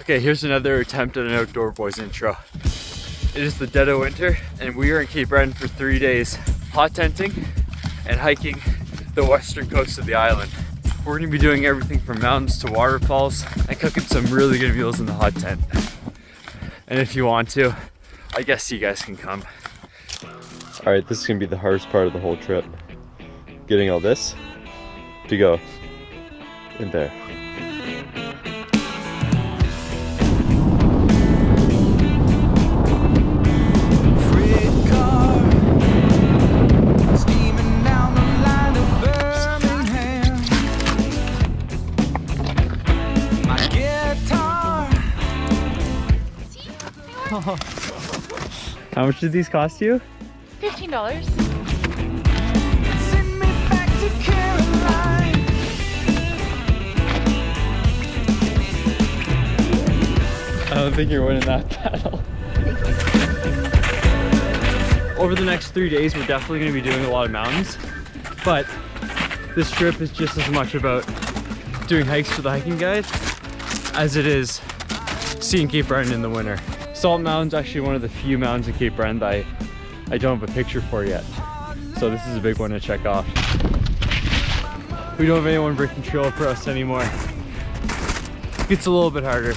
Okay, here's another attempt at an outdoor boys intro. It is the dead of winter and we are in Cape Breton for 3 days, hot tenting and hiking the western coast of the island. We're gonna be doing everything from mountains to waterfalls and cooking some really good meals in the hot tent. And if you want to, I guess you guys can come. All right, this is gonna be the hardest part of the whole trip. Getting all this to go in there. How much did these cost you? $15. I don't think you're winning that battle. Over the next 3 days, we're definitely going to be doing a lot of mountains, but this trip is just as much about doing hikes for the hiking guide as it is seeing Cape Breton in the winter. Salt Mountain's actually one of the few mountains in Cape Breton that I don't have a picture for yet. So this is a big one to check off. We don't have anyone breaking trail for us anymore. It gets a little bit harder.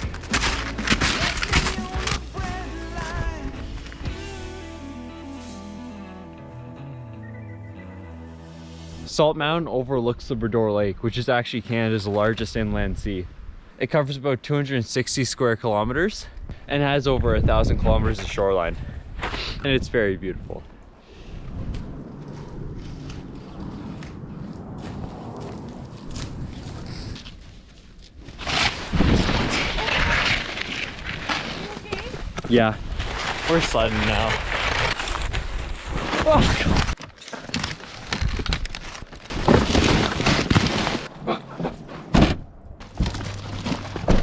Salt Mountain overlooks Labrador Lake, which is actually Canada's largest inland sea. It covers about 260 square kilometers and has over 1,000 kilometers of shoreline. And it's very beautiful. Yeah, we're sledding now. Oh, God.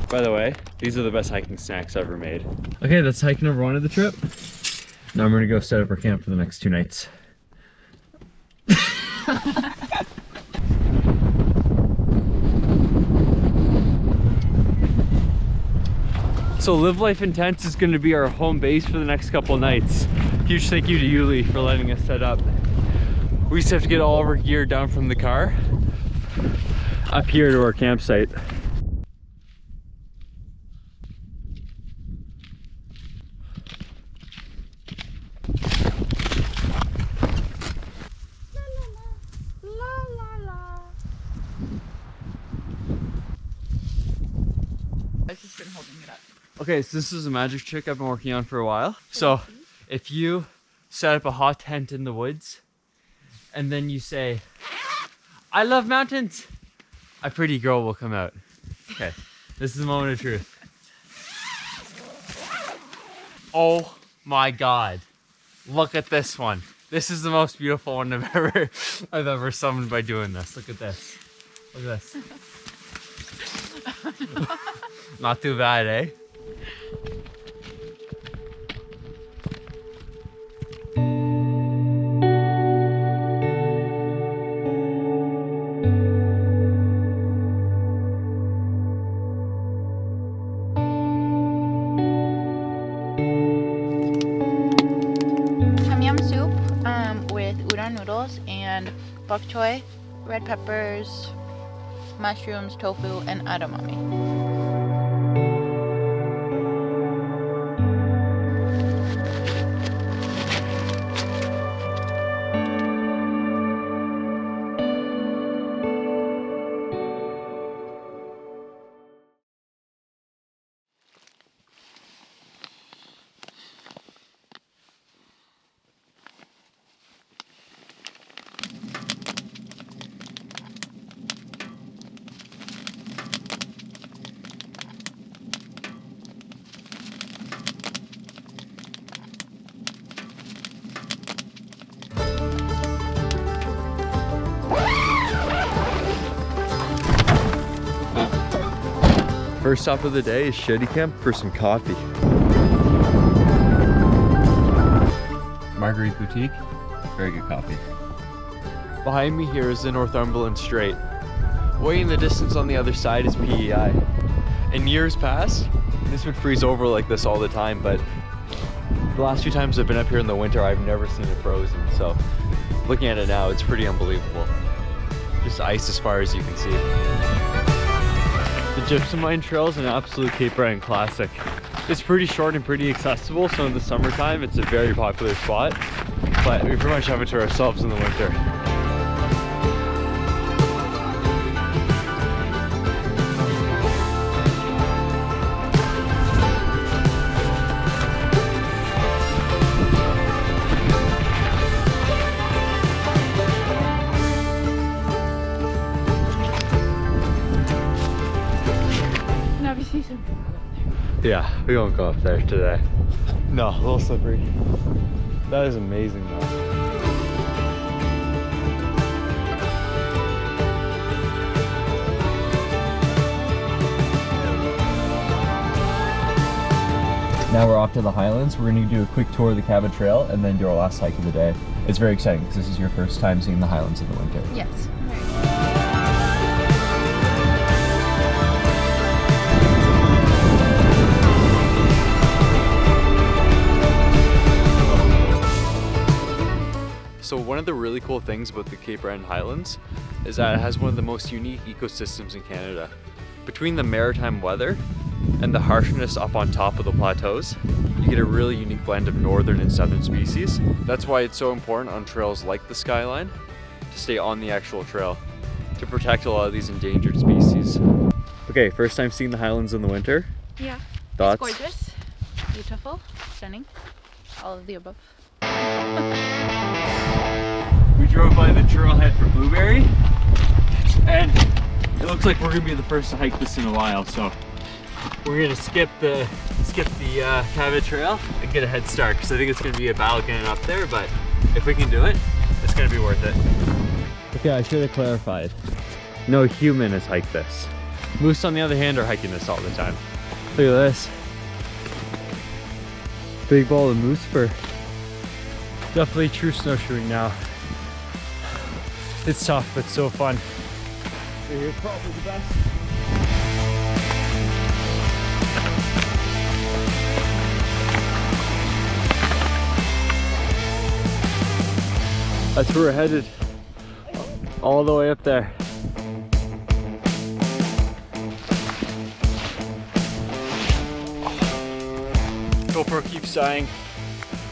By the way, these are the best hiking snacks ever made. Okay, that's hike number 1 of the trip. Now I'm gonna go set up our camp for the next 2 nights. So Live Life Intense is gonna be our home base for the next couple nights. Huge thank you to Yuli for letting us set up. We used to have to get all of our gear down from the car up here to our campsite. I've just been holding it up. Okay, so this is a magic trick I've been working on for a while. So if you set up a hot tent in the woods and then you say, "I love mountains," a pretty girl will come out. Okay, this is the moment of truth. Oh my God, look at this one. This is the most beautiful one I've ever summoned by doing this. Look at this. Look at this. Not too bad, eh? Tom yum soup with udon noodles and bok choy, red peppers, mushrooms, tofu, and edamame. First stop of the day is Shetty Camp for some coffee. Marguerite Boutique, very good coffee. Behind me here is the Northumberland Strait. Way in the distance on the other side is PEI. In years past, this would freeze over like this all the time, but the last few times I've been up here in the winter, I've never seen it frozen. So looking at it now, it's pretty unbelievable. Just ice as far as you can see. The Gypsum Line Trail is an absolute Cape Breton classic. It's pretty short and pretty accessible, so in the summertime it's a very popular spot, but we pretty much have it to ourselves in the winter. Yeah, we won't go up there today. No, a little slippery. That is amazing though. Now we're off to the Highlands. We're going to do a quick tour of the Cabot Trail and then do our last hike of the day. It's very exciting because this is your first time seeing the Highlands in the winter. Yes. So one of the really cool things about the Cape Breton Highlands is that it has one of the most unique ecosystems in Canada. Between the maritime weather and the harshness up on top of the plateaus, you get a really unique blend of northern and southern species. That's why it's so important on trails like the Skyline to stay on the actual trail to protect a lot of these endangered species. Okay, first time seeing the Highlands in the winter. Yeah. Thoughts? It's gorgeous, beautiful, stunning, all of the above. We drove by the trailhead for Blueberry, and it looks like we're gonna be the first to hike this in a while. So we're gonna skip the Cabot Trail and get a head start because I think it's gonna be a battle getting up there. But if we can do it, it's gonna be worth it. Okay, I should have clarified. No human has hiked this. Moose, on the other hand, are hiking this all the time. Look at this. Big ball of moose fur. Definitely true snowshoeing now. It's tough, but so fun. So here's probably the best. That's where we're headed. All the way up there. GoPro keeps dying.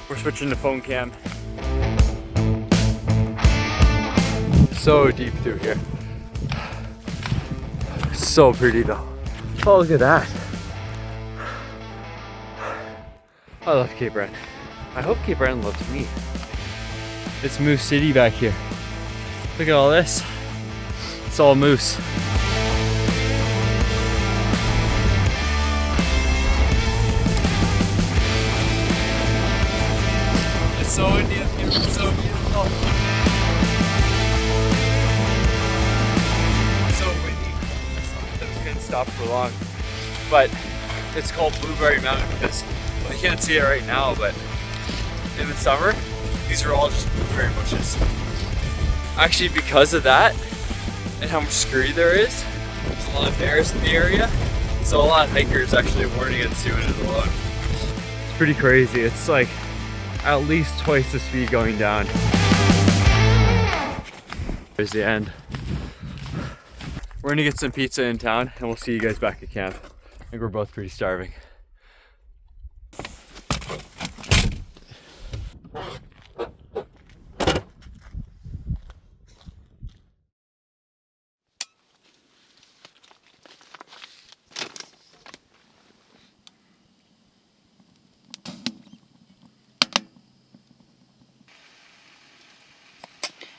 We're switching to phone cam. So deep through here. So pretty though. Oh, look at that. I love Cape Breton. I hope Cape Breton loves me. It's Moose City back here. Look at all this. It's all moose. It's so Indian, it's so beautiful. It's so windy. I couldn't stop for long. But it's called Blueberry Mountain because, well, you can't see it right now, but in the summer, these are all just blueberry bushes. Actually, because of that, and how much scurry there is, there's a lot of bears in the area, so a lot of hikers actually warn against doing it alone. It's pretty crazy. It's like at least twice the speed going down. There's the end. We're gonna get some pizza in town, and we'll see you guys back at camp. I think we're both pretty starving.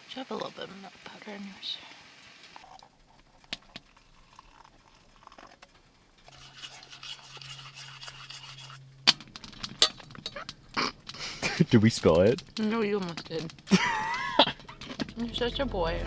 Should have a little bit of milk powder in yours. Did we spill it? No, you almost did. You're such a boy.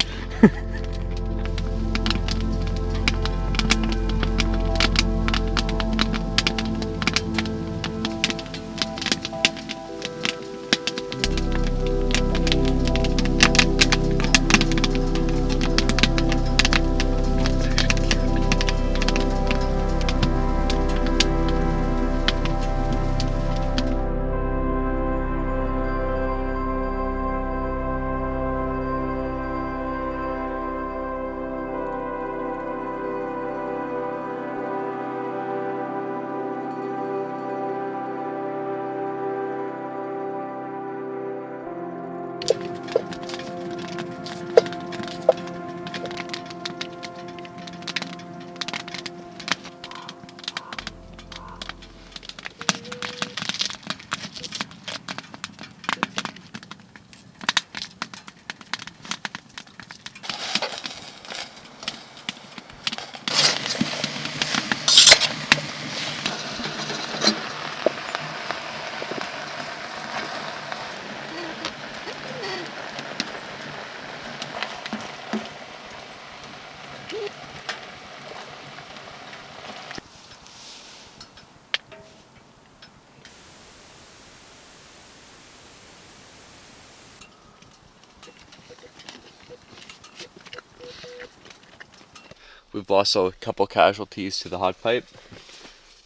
We've lost a couple casualties to the hot pipe,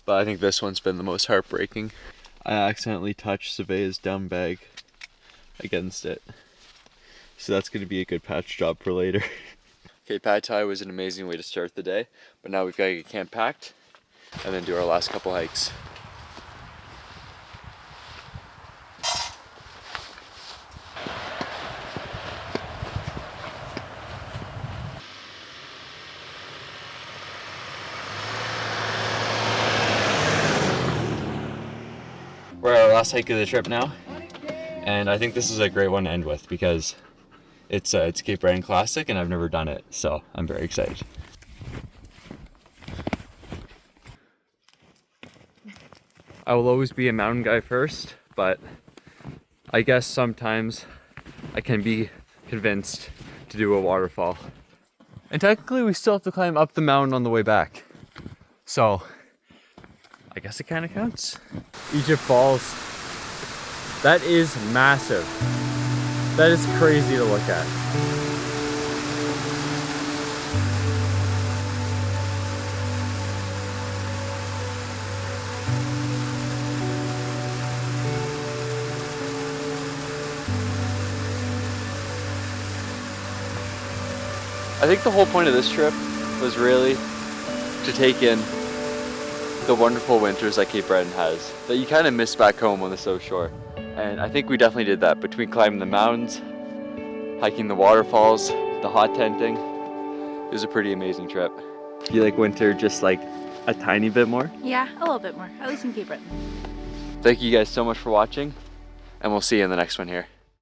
but I think this one's been the most heartbreaking. I accidentally touched Savea's down bag against it. So that's going to be a good patch job for later. Okay, pad thai was an amazing way to start the day, but now we've got to get camp packed and then do our last couple hikes. We're at our last hike of the trip now, and I think this is a great one to end with because it's Cape Breton Classic and I've never done it, so I'm very excited. I will always be a mountain guy first, but I guess sometimes I can be convinced to do a waterfall. And technically we still have to climb up the mountain on the way back, so I guess it kind of counts. Egypt Falls. That is massive. That is crazy to look at. I think the whole point of this trip was really to take in the wonderful winters that Cape Breton has that you kind of miss back home on the South Shore. And I think we definitely did that between climbing the mountains, hiking the waterfalls, the hot tenting. It was a pretty amazing trip. Do you like winter just like a tiny bit more? Yeah, a little bit more, at least in Cape Breton. Thank you guys so much for watching, and we'll see you in the next one here.